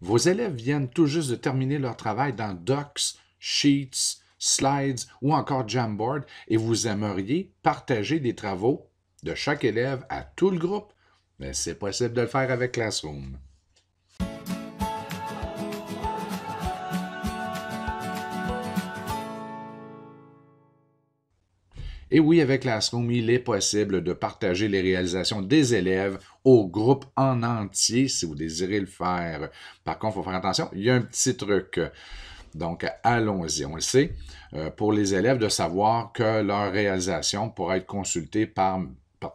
Vos élèves viennent tout juste de terminer leur travail dans Docs, Sheets, Slides ou encore Jamboard et vous aimeriez partager des travaux de chaque élève à tout le groupe. Mais c'est possible de le faire avec Classroom. Et oui, avec Classroom, il est possible de partager les réalisations des élèves au groupe en entier si vous désirez le faire. Par contre, il faut faire attention, il y a un petit truc. Donc, allons-y. On le sait, pour les élèves, de savoir que leur réalisation pourra être consultée par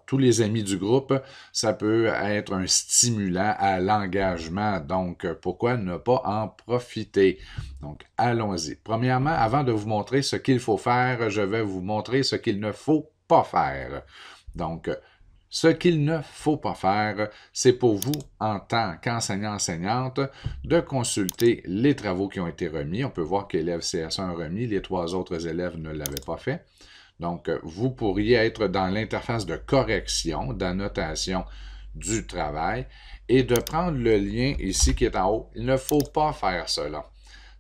tous les amis du groupe, ça peut être un stimulant à l'engagement. Donc, pourquoi ne pas en profiter? Donc, allons-y. Premièrement, avant de vous montrer ce qu'il faut faire, je vais vous montrer ce qu'il ne faut pas faire. Donc, ce qu'il ne faut pas faire, c'est pour vous, en tant qu'enseignant-enseignante, de consulter les travaux qui ont été remis. On peut voir que l'élève CS1 a remis, les 3 autres élèves ne l'avaient pas fait. Donc, vous pourriez être dans l'interface de correction, d'annotation du travail et de prendre le lien ici qui est en haut. Il ne faut pas faire cela.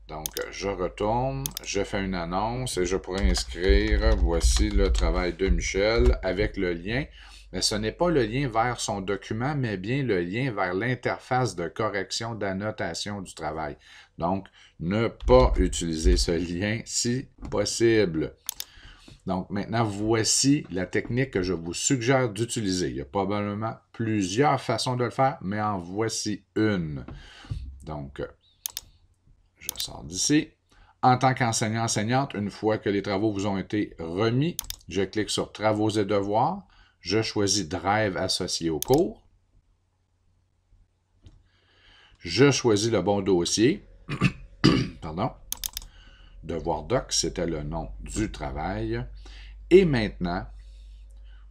Donc, je retourne, je fais une annonce et je pourrais inscrire, voici le travail de Michel avec le lien. Mais ce n'est pas le lien vers son document, mais bien le lien vers l'interface de correction d'annotation du travail. Donc, ne pas utiliser ce lien si possible. Donc, maintenant, voici la technique que je vous suggère d'utiliser. Il y a probablement plusieurs façons de le faire, mais en voici une. Donc, je sors d'ici. En tant qu'enseignant-enseignante, une fois que les travaux vous ont été remis, je clique sur « Travaux et devoirs ». Je choisis « Drive associé au cours ». Je choisis le bon dossier. Pardon. Devoir doc, c'était le nom du travail. Et maintenant,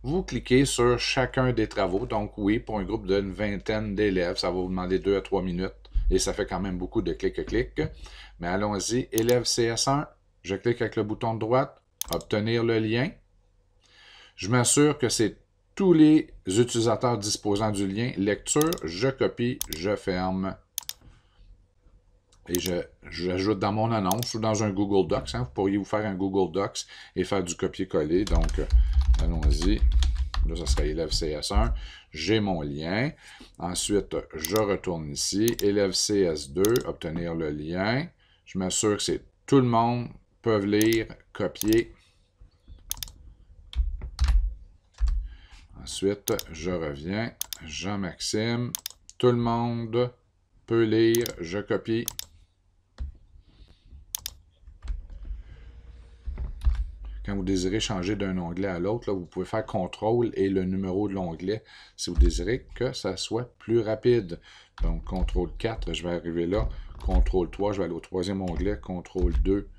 vous cliquez sur chacun des travaux. Donc oui, pour un groupe d'une vingtaine d'élèves, ça va vous demander 2 à 3 minutes. Et ça fait quand même beaucoup de clic-clic. Mais allons-y. Élève CS1, je clique avec le bouton de droite, obtenir le lien. Je m'assure que c'est tous les utilisateurs disposant du lien. Lecture, je copie, je ferme. Et j'ajoute dans mon annonce ou dans un Google Docs. Hein, vous pourriez vous faire un Google Docs et faire du copier-coller. Donc, allons-y. Là, ça serait élève CS1. J'ai mon lien. Ensuite, je retourne ici. Élève CS2, obtenir le lien. Je m'assure que c'est tout le monde peut lire, copier. Ensuite, je reviens. Jean-Maxime. Tout le monde peut lire, je copie. Quand vous désirez changer d'un onglet à l'autre, vous pouvez faire CTRL et le numéro de l'onglet si vous désirez que ça soit plus rapide. Donc, CTRL 4, je vais arriver là. CTRL 3, je vais aller au troisième onglet. CTRL 2,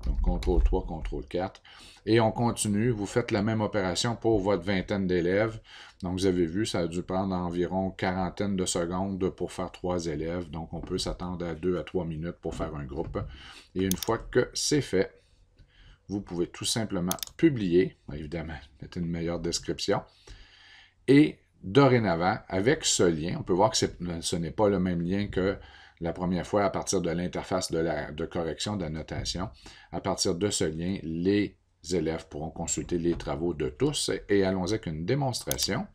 donc CTRL 3, CTRL 4. Et on continue. Vous faites la même opération pour votre vingtaine d'élèves. Donc, vous avez vu, ça a dû prendre environ quarantaine de secondes pour faire 3 élèves. Donc, on peut s'attendre à 2 à 3 minutes pour faire un groupe. Et une fois que c'est fait, vous pouvez tout simplement publier, évidemment, mettez une meilleure description, et dorénavant, avec ce lien, on peut voir que ce n'est pas le même lien que la première fois à partir de l'interface de correction d'annotation. À partir de ce lien, les élèves pourront consulter les travaux de tous, et allons-y avec une démonstration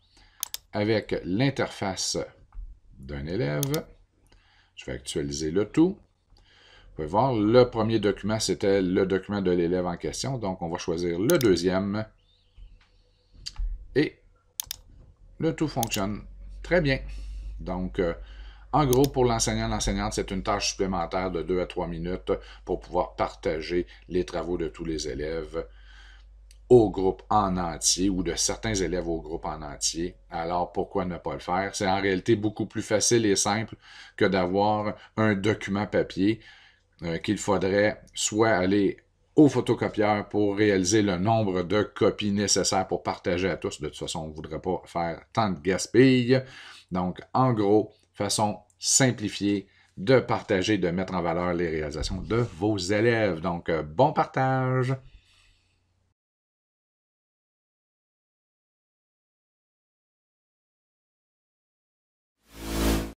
avec l'interface d'un élève. Je vais actualiser le tout. Vous pouvez voir, le premier document, c'était le document de l'élève en question. Donc, on va choisir le deuxième. Et le tout fonctionne très bien. Donc, en gros, pour l'enseignant, l'enseignante, c'est une tâche supplémentaire de 2 à 3 minutes pour pouvoir partager les travaux de tous les élèves au groupe en entier ou de certains élèves au groupe en entier. Alors, pourquoi ne pas le faire? C'est en réalité beaucoup plus facile et simple que d'avoir un document papier qu'il faudrait soit aller au photocopieur pour réaliser le nombre de copies nécessaires pour partager à tous. De toute façon, on ne voudrait pas faire tant de gaspille. Donc, en gros, façon simplifiée de partager, de mettre en valeur les réalisations de vos élèves. Donc, bon partage!